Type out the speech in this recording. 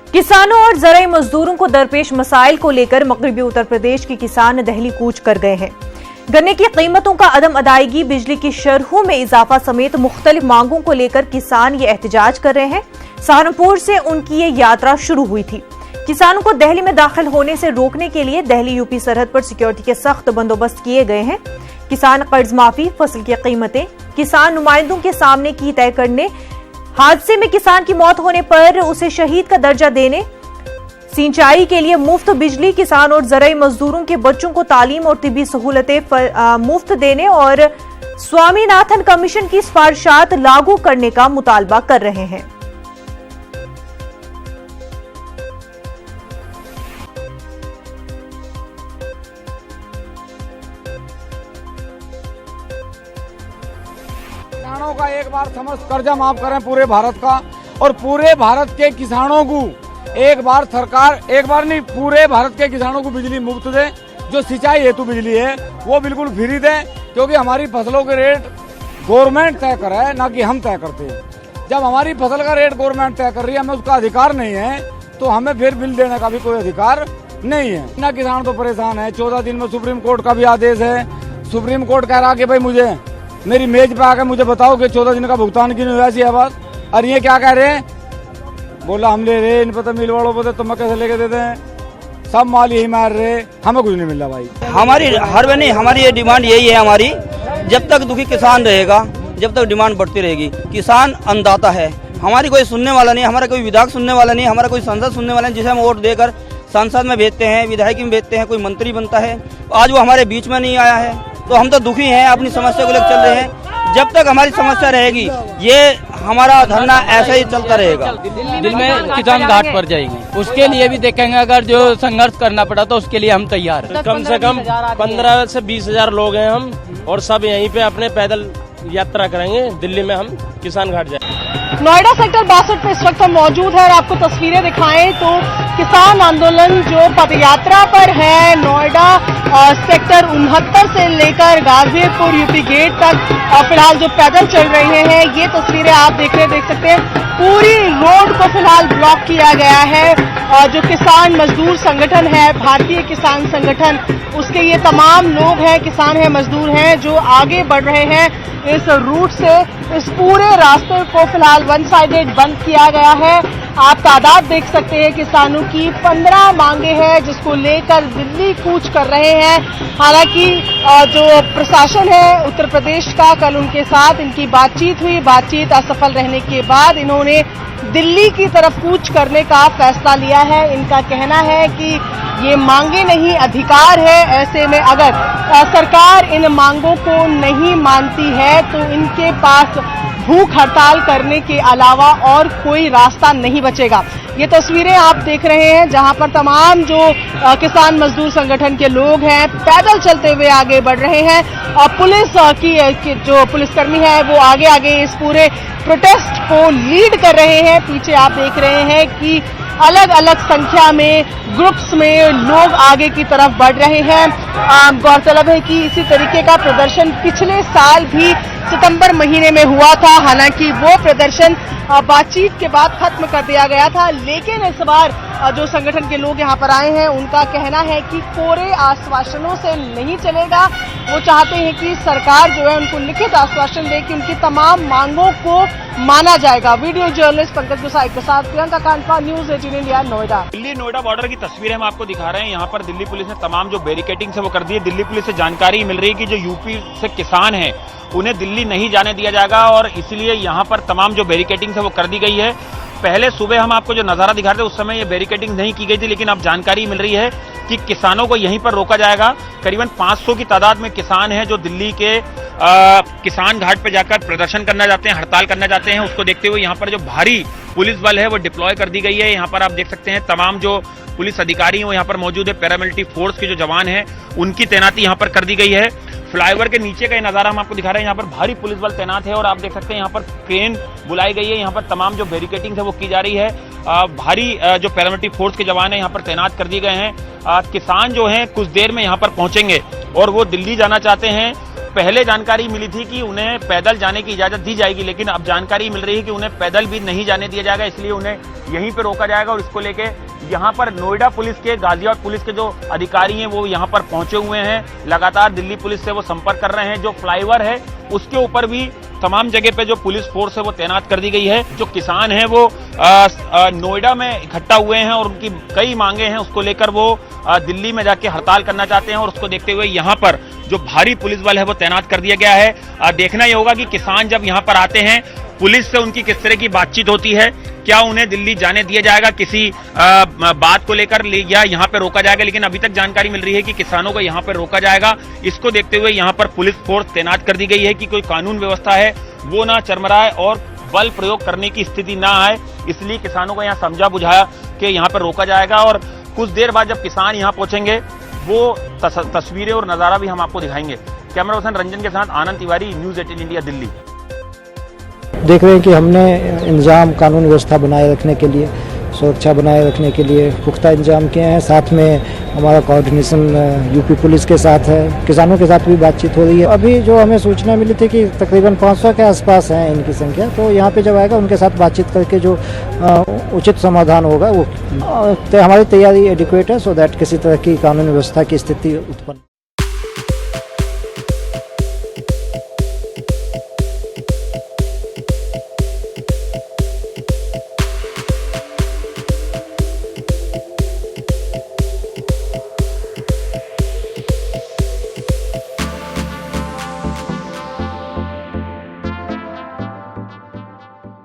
किसानों और ज़राई मजदूरों को दरपेश मसाइल को लेकर मगरबी उत्तर प्रदेश के किसान दिल्ली कूच कर गए हैं। गन्ने की कीमतों का अदम अदायगी, बिजली की शरहों में इजाफा समेत मुख्तलिफ मांगों को लेकर किसान ये एहतजाज कर रहे हैं। सहारनपुर से उनकी ये यात्रा शुरू हुई थी। किसानों को दिल्ली में दाखिल होने से रोकने के लिए दिल्ली यूपी सरहद पर सिक्योरिटी के सख्त बंदोबस्त किए गए हैं। किसान कर्ज माफी, फसल की कीमतें किसान नुमाइंदों के सामने की तय करने, हादसे में किसान की मौत होने पर उसे शहीद का दर्जा देने, सिंचाई के लिए मुफ्त बिजली, किसान और ज़राई मजदूरों के बच्चों को तालीम और तिब्बी सहूलतें मुफ्त देने और स्वामीनाथन कमीशन की सिफारिशात लागू करने का मुतालबा कर रहे हैं। किसानों का एक बार समस्त कर्जा माफ करें पूरे भारत का, और पूरे भारत के किसानों को एक बार सरकार, एक बार नहीं, पूरे भारत के किसानों को बिजली मुफ्त दे। जो सिंचाई हेतु बिजली है वो बिल्कुल फ्री दे, क्योंकि हमारी फसलों के रेट गवर्नमेंट तय कर रहा है, ना कि हम तय करते हैं। जब हमारी फसल का रेट गवर्नमेंट तय कर रही है, हमें उसका अधिकार नहीं है, तो हमें फिर बिल देने का भी कोई अधिकार नहीं है ना। किसान तो परेशान है। 14 दिन में सुप्रीम कोर्ट का भी आदेश है। सुप्रीम कोर्ट कह रहा कि भाई मुझे मेरी मेज पे आकर मुझे बताओ कि 14 दिन का भुगतान क्यों नहीं हुआ। ऐसी आवाज, और ये क्या कह रहे हैं, बोला हम ले रहे, इन पर तो मिल वालों पर तो मैं कैसे लेके देते हैं, सब माल यही मार रहे, हमें कुछ नहीं मिल रहा भाई। हमारी हर नहीं, हमारी ये डिमांड यही है हमारी, जब तक दुखी किसान रहेगा, जब तक डिमांड बढ़ती रहेगी। किसान अन्नदाता है, हमारी कोई सुनने वाला नहीं, हमारा कोई विधायक सुनने वाला नहीं, हमारा कोई सांसद सुनने वाला नहीं, जिसे हम वोट देकर संसद में भेजते हैं, विधायक में भेजते हैं, कोई मंत्री बनता है, आज वो हमारे बीच में नहीं आया है, तो हम तो दुखी हैं, अपनी समस्या को लेकर चल रहे हैं। जब तक हमारी समस्या रहेगी, ये हमारा धरना ऐसा ही चलता रहेगा। दिल में किसान घाट पर जाएगी, उसके लिए भी देखेंगे, अगर जो संघर्ष करना पड़ा तो उसके लिए हम तैयार हैं। कम से कम 15 से 20 हजार लोग हैं हम, और सब यहीं पे अपने पैदल यात्रा करेंगे। दिल्ली में हम किसान घाट जाएंगे। नोएडा सेक्टर 62 पे इस वक्त हम मौजूद हैं और आपको तस्वीरें दिखाएं तो किसान आंदोलन जो पदयात्रा पर है, नोएडा सेक्टर 69 से लेकर गाजीपुर यूपी गेट तक फिलहाल जो पैदल चल रहे हैं, ये तस्वीरें आप देख सकते हैं। पूरी रोड को फिलहाल ब्लॉक किया गया है। जो किसान मजदूर संगठन है, भारतीय किसान संगठन, उसके ये तमाम लोग हैं, किसान हैं, मजदूर हैं, जो आगे बढ़ रहे हैं इस रूट से। इस पूरे रास्ते को फिलहाल वन साइडेड बंद किया गया है। आप तादाद देख सकते हैं किसानों की, 15 मांगे हैं जिसको लेकर दिल्ली कूच कर रहे हैं। हालांकि जो प्रशासन है उत्तर प्रदेश का, कल उनके साथ इनकी बातचीत हुई, बातचीत असफल रहने के बाद इन्होंने दिल्ली की तरफ कूच करने का फैसला लिया है। इनका कहना है कि ये मांगे नहीं, अधिकार है। ऐसे में अगर सरकार इन मांगों को नहीं मानती है तो इनके पास भूख हड़ताल करने के अलावा और कोई रास्ता नहीं बचेगा। ये तस्वीरें आप देख रहे हैं जहां पर तमाम जो किसान मजदूर संगठन के लोग हैं पैदल चलते हुए आगे बढ़ रहे हैं, और पुलिस की जो पुलिसकर्मी है वो आगे आगे इस पूरे प्रोटेस्ट को लीड कर रहे हैं। पीछे आप देख रहे हैं कि अलग अलग संख्या में ग्रुप्स में लोग आगे की तरफ बढ़ रहे हैं। गौरतलब है कि इसी तरीके का प्रदर्शन पिछले साल भी सितंबर महीने में हुआ था। हालांकि वो प्रदर्शन बातचीत के बाद खत्म कर दिया गया था, लेकिन इस बार जो संगठन के लोग यहां पर आए हैं उनका कहना है कि कोरे आश्वासनों से नहीं चलेगा। वो चाहते हैं कि सरकार जो है उनको लिखित आश्वासन दे कि उनकी तमाम मांगों को माना जाएगा। वीडियो जर्नलिस्ट पंकज गुसाई के साथ Priyanka Kandpal, news 18 India, Noida. Delhi Noida border की तस्वीरें हम आपको दिखा रहे हैं। यहाँ पर दिल्ली पुलिस ने तमाम जो बैरिकेडिंग है वो कर दी है। दिल्ली पुलिस से जानकारी मिल रही है कि जो यूपी से किसान हैं उन्हें दिल्ली नहीं जाने दिया जाएगा, और इसलिए यहाँ पर तमाम जो बैरिकेडिंग है वो कर दी गई है। पहले सुबह हम आपको जो नजारा दिखा रहे थे उस समय ये बैरिकेडिंग नहीं की गई थी, लेकिन अब जानकारी मिल रही है कि किसानों को यहीं पर रोका जाएगा। करीबन 500 की तादाद में किसान हैं जो दिल्ली के किसान घाट पर जाकर प्रदर्शन करना चाहते हैं, हड़ताल करना चाहते हैं। उसको देखते हुए यहाँ पर जो भारी पुलिस बल है वो डिप्लॉय कर दी गई है। यहाँ पर आप देख सकते हैं तमाम जो पुलिस अधिकारी हैं वो यहाँ पर मौजूद है। पैरामिलिट्री फोर्स के जो जवान हैं उनकी तैनाती यहाँ पर कर दी गई है। फ्लाईओवर के नीचे का ये नजारा हम आपको दिखा रहे हैं। यहाँ पर भारी पुलिस बल तैनात है, और आप देख सकते हैं यहाँ पर क्रेन बुलाई गई है। यहाँ पर तमाम जो बैरिकेडिंग है वो की जा रही है। भारी जो पैरामिलिट्री फोर्स के जवान हैं यहाँ पर तैनात कर दिए गए हैं। किसान जो हैं कुछ देर में यहाँ पर पहुंचेंगे और वो दिल्ली जाना चाहते हैं। पहले जानकारी मिली थी कि उन्हें पैदल जाने की इजाजत दी जाएगी, लेकिन अब जानकारी मिल रही है कि उन्हें पैदल भी नहीं जाने दिया जाएगा, इसलिए उन्हें यहीं पर रोका जाएगा। और इसको लेके यहां पर नोएडा पुलिस के, गाजियाबाद पुलिस के जो अधिकारी हैं वो यहां पर पहुंचे हुए हैं, लगातार दिल्ली पुलिस से वो संपर्क कर रहे हैं। जो फ्लाईओवर है उसके ऊपर भी तमाम जगह पे जो पुलिस फोर्स है वो तैनात कर दी गई है। जो किसान हैं वो नोएडा में इकट्ठा हुए हैं और उनकी कई मांगे हैं, उसको लेकर वो दिल्ली में जाके हड़ताल करना चाहते हैं और उसको देखते हुए यहाँ पर जो भारी पुलिस बल है वो तैनात कर दिया गया है। देखना ये होगा कि किसान जब यहाँ पर आते हैं पुलिस से उनकी किस तरह की बातचीत होती है, क्या उन्हें दिल्ली जाने दिया जाएगा किसी बात को लेकर या यहाँ पे रोका जाएगा। लेकिन अभी तक जानकारी मिल रही है कि किसानों को यहाँ पर रोका जाएगा। इसको देखते हुए यहाँ पर पुलिस फोर्स तैनात कर दी गई है कि कोई कानून व्यवस्था है वो ना चरमराए और बल प्रयोग करने की स्थिति ना आए, इसलिए किसानों को यहाँ समझा बुझाया कि यहाँ पर रोका जाएगा। और कुछ देर बाद जब किसान यहाँ पहुंचेंगे वो तस्वीरें और नजारा भी हम आपको दिखाएंगे। कैमरा पर्सन रंजन के साथ आनंद तिवारी, न्यूज 18 इंडिया, दिल्ली। देख रहे हैं कि हमने इंतजाम कानून व्यवस्था बनाए रखने के लिए, सुरक्षा बनाए रखने के लिए पुख्ता इंतजाम किए हैं। साथ में हमारा कोऑर्डिनेशन यूपी पुलिस के साथ है, किसानों के साथ भी बातचीत हो रही है। अभी जो हमें सूचना मिली थी कि तकरीबन 500 के आसपास हैं इनकी संख्या, तो यहाँ पे जब आएगा उनके साथ बातचीत करके जो उचित समाधान होगा वो हमारी तैयारी एडिक्वेट है, सो दैट किसी तरह की कानून व्यवस्था की स्थिति उत्पन्न